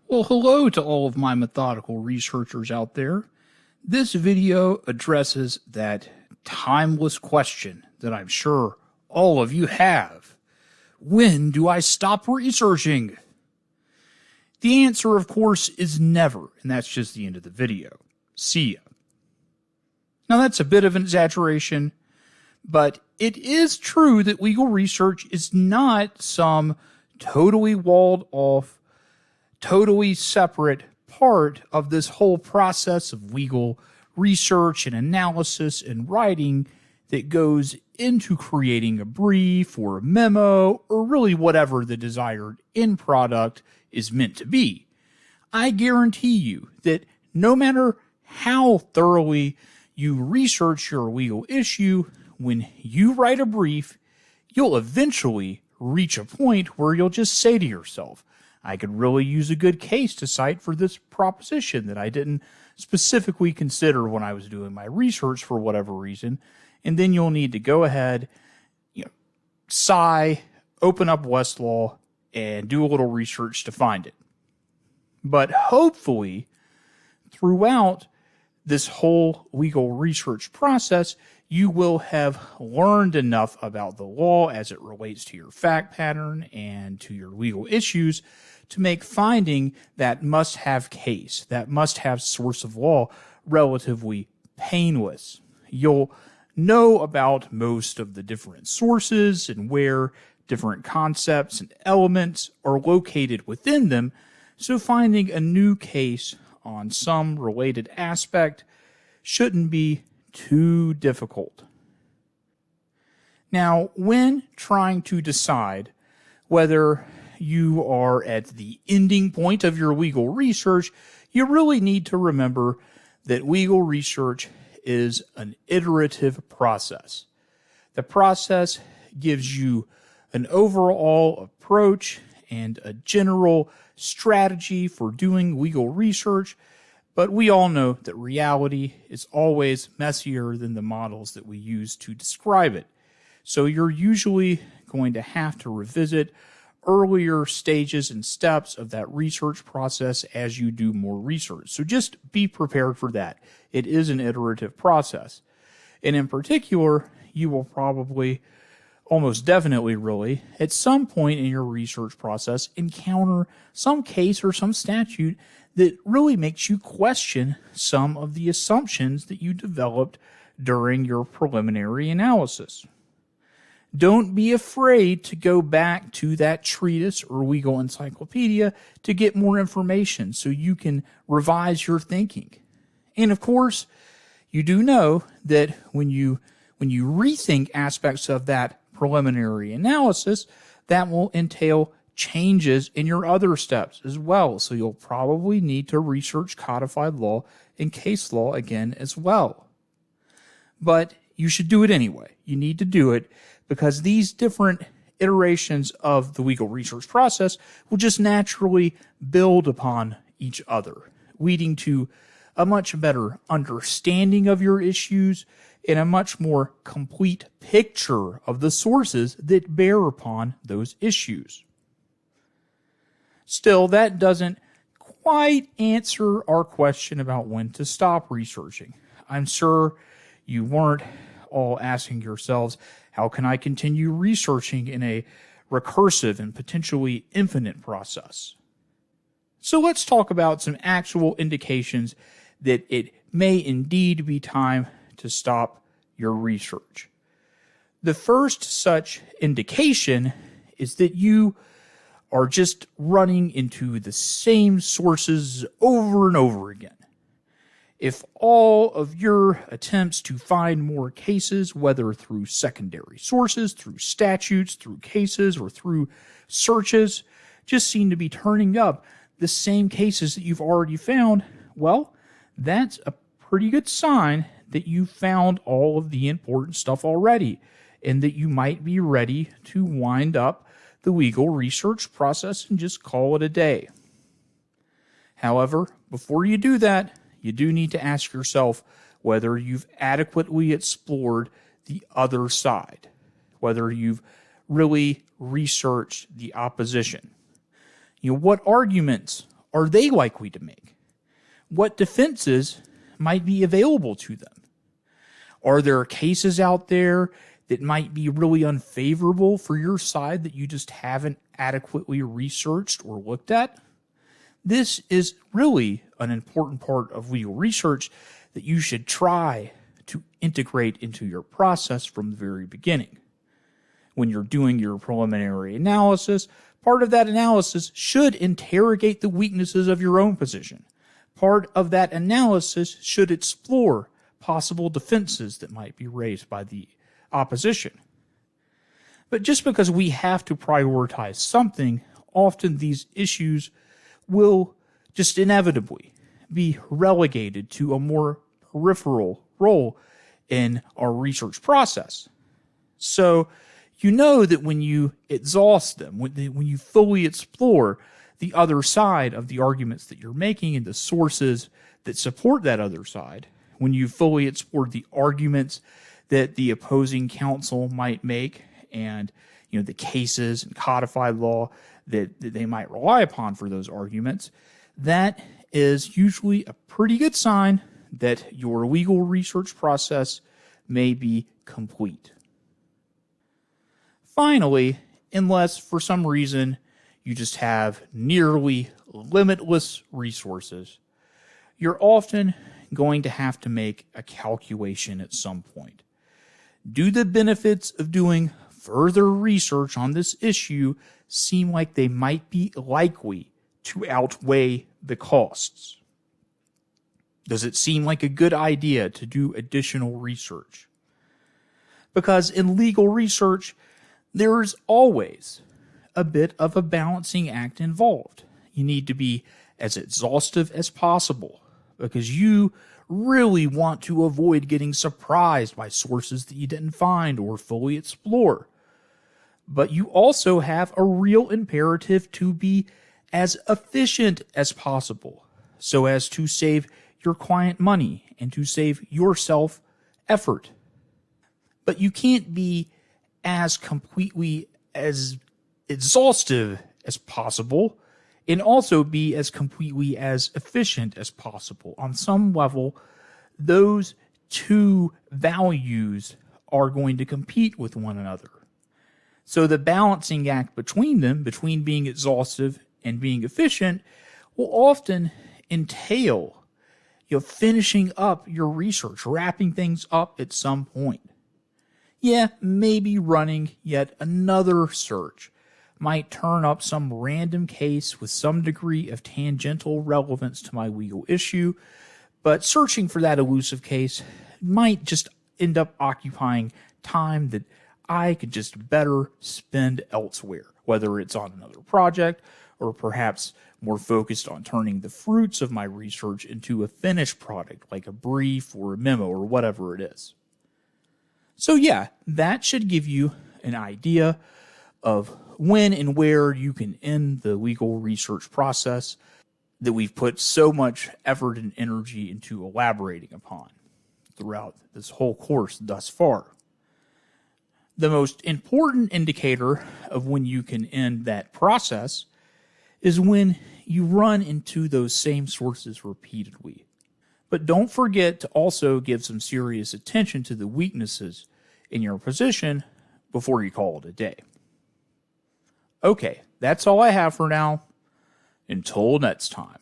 Well, hello to all of my methodical researchers out there. This video addresses that timeless question that I'm sure all of you have. When do I stop researching? The answer, of course, is never, and that's just the end of the video. See ya. Now, that's a bit of an exaggeration, but it is true that legal research is not some totally walled off, totally separate part of this whole process of legal research and analysis and writing that goes into creating a brief or a memo or really whatever the desired end product is meant to be. I guarantee you that no matter how thoroughly you research your legal issue, when you write a brief, you'll eventually reach a point where you'll just say to yourself, I could really use a good case to cite for this proposition that I didn't specifically consider when I was doing my research for whatever reason. And then you'll need to go ahead, sigh, open up Westlaw, and do a little research to find it. But hopefully, throughout this whole legal research process, you will have learned enough about the law as it relates to your fact pattern and to your legal issues to make finding that must-have case, that must-have source of law, relatively painless. You'll know about most of the different sources and where different concepts and elements are located within them, so finding a new case on some related aspect shouldn't be too difficult. Now, when trying to decide whether you are at the ending point of your legal research, you really need to remember that legal research is an iterative process. The process gives you an overall approach and a general strategy for doing legal research, but we all know that reality is always messier than the models that we use to describe it. So you're usually going to have to revisit earlier stages and steps of that research process as you do more research. So just be prepared for that. It is an iterative process. And in particular, you will probably, almost definitely really, at some point in your research process, encounter some case or some statute that really makes you question some of the assumptions that you developed during your preliminary analysis. Don't be afraid to go back to that treatise or legal encyclopedia to get more information so you can revise your thinking. And of course, you do know that when you rethink aspects of that preliminary analysis, that will entail changes in your other steps as well. So you'll probably need to research codified law and case law again as well. But you should do it anyway. You need to do it because these different iterations of the legal research process will just naturally build upon each other, leading to a much better understanding of your issues and a much more complete picture of the sources that bear upon those issues. Still, that doesn't quite answer our question about when to stop researching. I'm sure you weren't all asking yourselves, how can I continue researching in a recursive and potentially infinite process? So let's talk about some actual indications that it may indeed be time to stop your research. The first such indication is that you are just running into the same sources over and over again. If all of your attempts to find more cases, whether through secondary sources, through statutes, through cases, or through searches, just seem to be turning up the same cases that you've already found, well, that's a pretty good sign that you found all of the important stuff already and that you might be ready to wind up the legal research process and just call it a day. However, before you do that, you do need to ask yourself whether you've adequately explored the other side, whether you've really researched the opposition. What arguments are they likely to make? What defenses might be available to them? Are there cases out there that might be really unfavorable for your side that you just haven't adequately researched or looked at? This is really an important part of legal research that you should try to integrate into your process from the very beginning. When you're doing your preliminary analysis, part of that analysis should interrogate the weaknesses of your own position. Part of that analysis should explore possible defenses that might be raised by the opposition. But just because we have to prioritize something, often these issues will just inevitably be relegated to a more peripheral role in our research process. So you know that when you exhaust them, when you fully explore the other side of the arguments that you're making and the sources that support that other side, when you fully explore the arguments that the opposing counsel might make and the cases and codified law that they might rely upon for those arguments, that is usually a pretty good sign that your legal research process may be complete. Finally, unless for some reason you just have nearly limitless resources, you're often going to have to make a calculation at some point. Do the benefits of doing further research on this issue seem like they might be likely to outweigh the costs? Does it seem like a good idea to do additional research? Because in legal research, there is always a bit of a balancing act involved. You need to be as exhaustive as possible because you really want to avoid getting surprised by sources that you didn't find or fully explore. But you also have a real imperative to be as efficient as possible so as to save your client money and to save yourself effort. But you can't be as completely as exhaustive as possible and also be as completely as efficient as possible. On some level, those two values are going to compete with one another. So the balancing act between them, between being exhaustive and being efficient, will often entail finishing up your research, wrapping things up at some point. Yeah, maybe running yet another search might turn up some random case with some degree of tangential relevance to my legal issue, but searching for that elusive case might just end up occupying time that I could just better spend elsewhere, whether it's on another project or perhaps more focused on turning the fruits of my research into a finished product like a brief or a memo or whatever it is. So yeah, that should give you an idea of when and where you can end the legal research process that we've put so much effort and energy into elaborating upon throughout this whole course thus far. The most important indicator of when you can end that process is when you run into those same sources repeatedly. But don't forget to also give some serious attention to the weaknesses in your position before you call it a day. Okay, that's all I have for now. Until next time.